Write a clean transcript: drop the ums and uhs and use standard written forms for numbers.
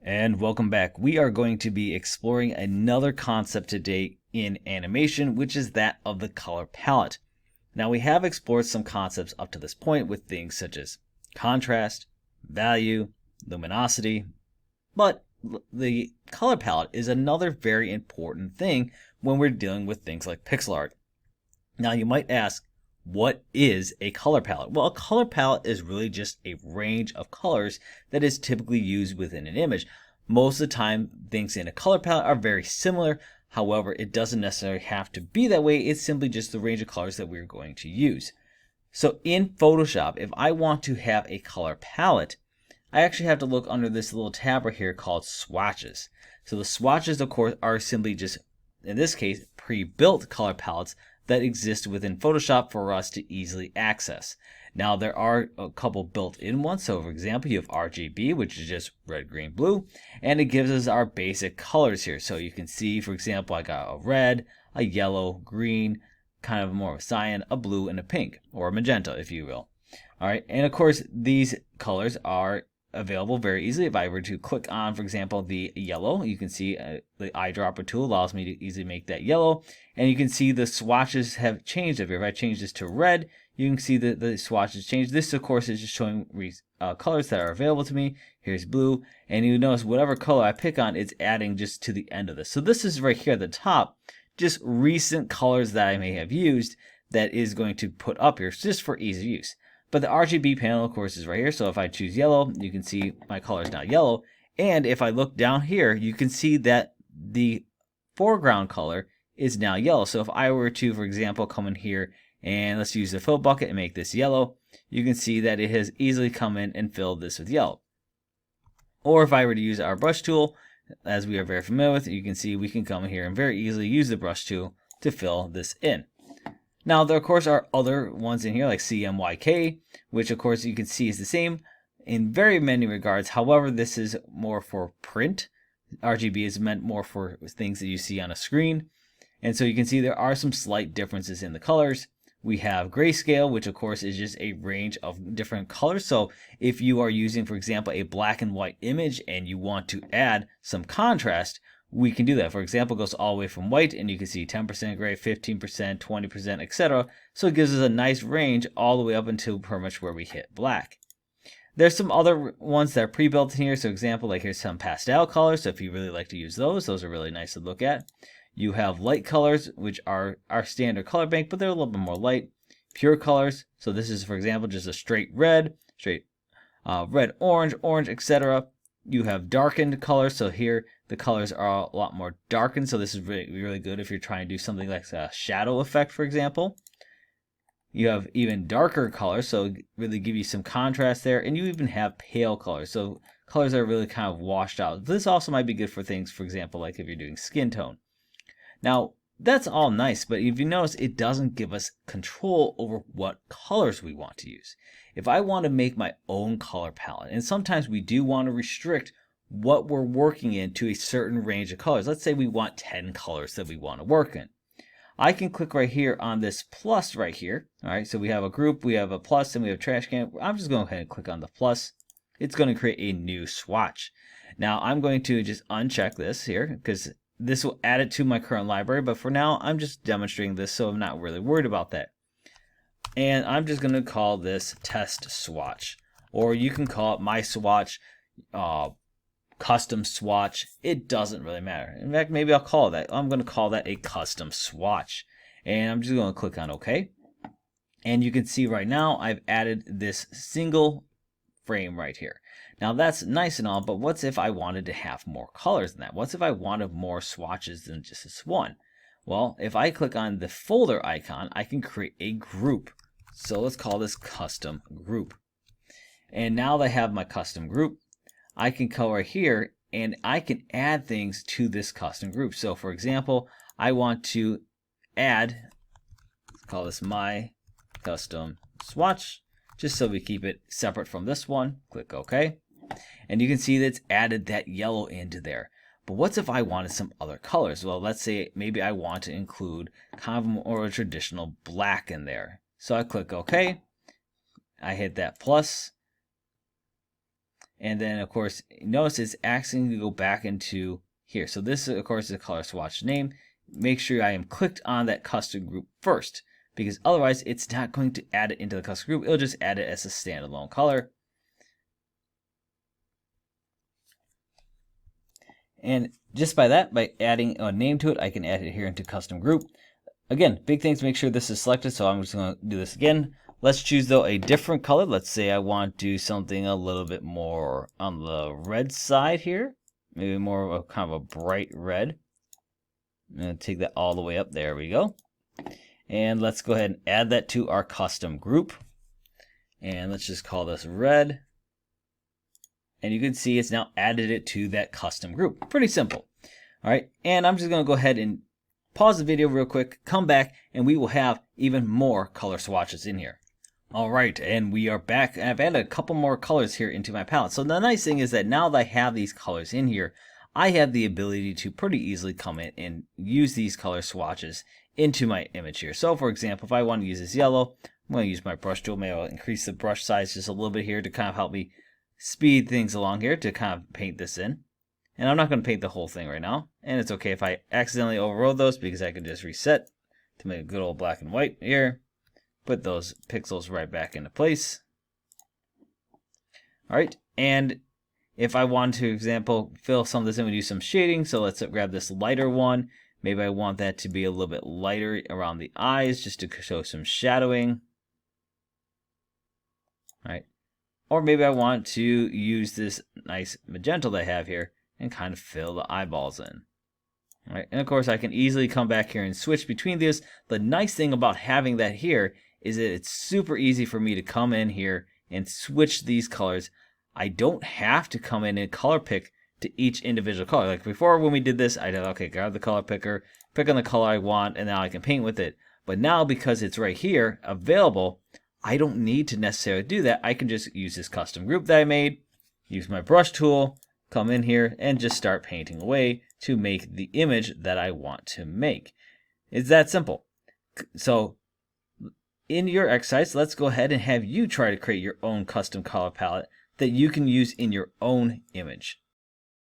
And welcome back. We are going to be exploring another concept today in animation, which is that of the color palette. Now, we have explored some concepts up to this point with things such as contrast, value, luminosity, but the color palette is another very important thing when we're dealing with things like pixel art. Now, you might ask, what is a color palette? Well, a color palette is really just a range of colors that is typically used within an image. Most of the time, things in a color palette are very similar. However, it doesn't necessarily have to be that way. It's simply just the range of colors that we're going to use. So in Photoshop, if I want to have a color palette, I actually have to look under this little tab right here called swatches. So the swatches, of course, are simply just, in this case, pre-built color palettes that exist within Photoshop for us to easily access. Now, there are a couple built-in ones. So, for example, you have RGB, which is just red, green, blue, and it gives us our basic colors here. So you can see, for example, I got a red, a yellow, green, kind of more of a cyan, a blue, and a pink, or a magenta, if you will. All right, and of course, these colors are available very easily. If I were to click on, for example, the yellow, you can see the eyedropper tool allows me to easily make that yellow. And you can see the swatches have changed up here. If I change this to red, you can see that the swatches change. This, of course, is just showing colors that are available to me. Here's blue. And you notice whatever color I pick on, it's adding just to the end of this. So this is right here at the top, just recent colors that I may have used that is going to put up here just for ease of use. But the RGB panel, of course, is right here. So if I choose yellow, you can see my color is now yellow. And if I look down here, you can see that the foreground color is now yellow. So if I were to, for example, come in here and let's use the fill bucket and make this yellow, you can see that it has easily come in and filled this with yellow. Or if I were to use our brush tool, as we are very familiar with, you can see we can come in here and very easily use the brush tool to fill this in. Now, there, of course, are other ones in here like CMYK, which, of course, you can see is the same in very many regards. However, this is more for print. RGB is meant more for things that you see on a screen. And so you can see there are some slight differences in the colors. We have grayscale, which, of course, is just a range of different colors. So if you are using, for example, a black and white image and you want to add some contrast, we can do that. For example, it goes all the way from white, and you can see 10% gray, 15%, 20%, etc. So it gives us a nice range all the way up until pretty much where we hit black. There's some other ones that are pre-built in here. So example, like here's some pastel colors. So if you really like to use those are really nice to look at. You have light colors, which are our standard color bank, but they're a little bit more light. Pure colors. So this is, for example, just a straight red, red, orange, etc. You have darkened colors. So here the colors are a lot more darkened. So this is really good if you're trying to do something like a shadow effect, for example. You have even darker colors, so really give you some contrast there. And you even have pale colors. So colors that are really kind of washed out. This also might be good for things, for example, like if you're doing skin tone. Now, that's all nice, but if you notice, it doesn't give us control over what colors we want to use. If I want to make my own color palette, and sometimes we do want to restrict what we're working in to a certain range of colors. Let's say we want 10 colors that we want to work in. I can click right here on this plus right here. All right, so we have a group, we have a plus, and we have trash can. I'm just going to go ahead and click on the plus. It's going to create a new swatch. Now, I'm going to just uncheck this here because this will add it to my current library, but for now, I'm just demonstrating this, so I'm not really worried about that. And I'm just going to call this test swatch, or you can call it my swatch, custom swatch. It doesn't really matter. In fact, maybe I'll call that. I'm going to call that a custom swatch. And I'm just going to click on OK. And you can see right now I've added this single frame right here. Now that's nice and all, but what's if I wanted to have more colors than that? What's if I wanted more swatches than just this one? Well, if I click on the folder icon, I can create a group. So let's call this custom group. And now that I have my custom group, I can come right here and I can add things to this custom group. So for example, I want to add, let's call this my custom swatch, just so we keep it separate from this one. Click OK. And you can see that it's added that yellow into there. But what's if I wanted some other colors? Well, let's say maybe I want to include kind of more traditional black in there. So I click OK. I hit that plus. And then of course, notice it's asking to go back into here. So this of course is a color swatch name. Make sure I am clicked on that custom group first, because otherwise it's not going to add it into the custom group. It'll just add it as a standalone color. And just by that, by adding a name to it, I can add it here into custom group. Again, big things, make sure this is selected, so I'm just going to do this again. Let's choose, though, a different color. Let's say I want to do something a little bit more on the red side here. Maybe more of a kind of a bright red. I'm going to take that all the way up. There we go. And let's go ahead and add that to our custom group. And let's just call this red. And you can see it's now added it to that custom group. Pretty simple. All right, and I'm just going to go ahead and pause the video real quick, come back, and we will have even more color swatches in here. All right, and we are back. I've added a couple more colors here into my palette. So the nice thing is that now that I have these colors in here, I have the ability to pretty easily come in and use these color swatches into my image here. So for example, if I want to use this yellow, I'm going to use my brush tool. Maybe I'll increase the brush size just a little bit here to kind of help me speed things along here to kind of paint this in. And I'm not going to paint the whole thing right now. And it's okay if I accidentally overrode those, because I can just reset to make a good old black and white here. Put those pixels right back into place. All right, and if I want to, for example, fill some of this in, we do some shading. So let's grab this lighter one. Maybe I want that to be a little bit lighter around the eyes, just to show some shadowing. All right. Or maybe I want to use this nice magenta that I have here and kind of fill the eyeballs in. All right. And of course, I can easily come back here and switch between these. The nice thing about having that here is that it's super easy for me to come in here and switch these colors. I don't have to come in and color pick to each individual color. Like before when we did this, I did, okay, grab the color picker, pick on the color I want, and now I can paint with it. But now because it's right here available, I don't need to necessarily do that. I can just use this custom group that I made, use my brush tool, come in here, and just start painting away to make the image that I want to make. It's that simple. So in your exercise, let's go ahead and have you try to create your own custom color palette that you can use in your own image.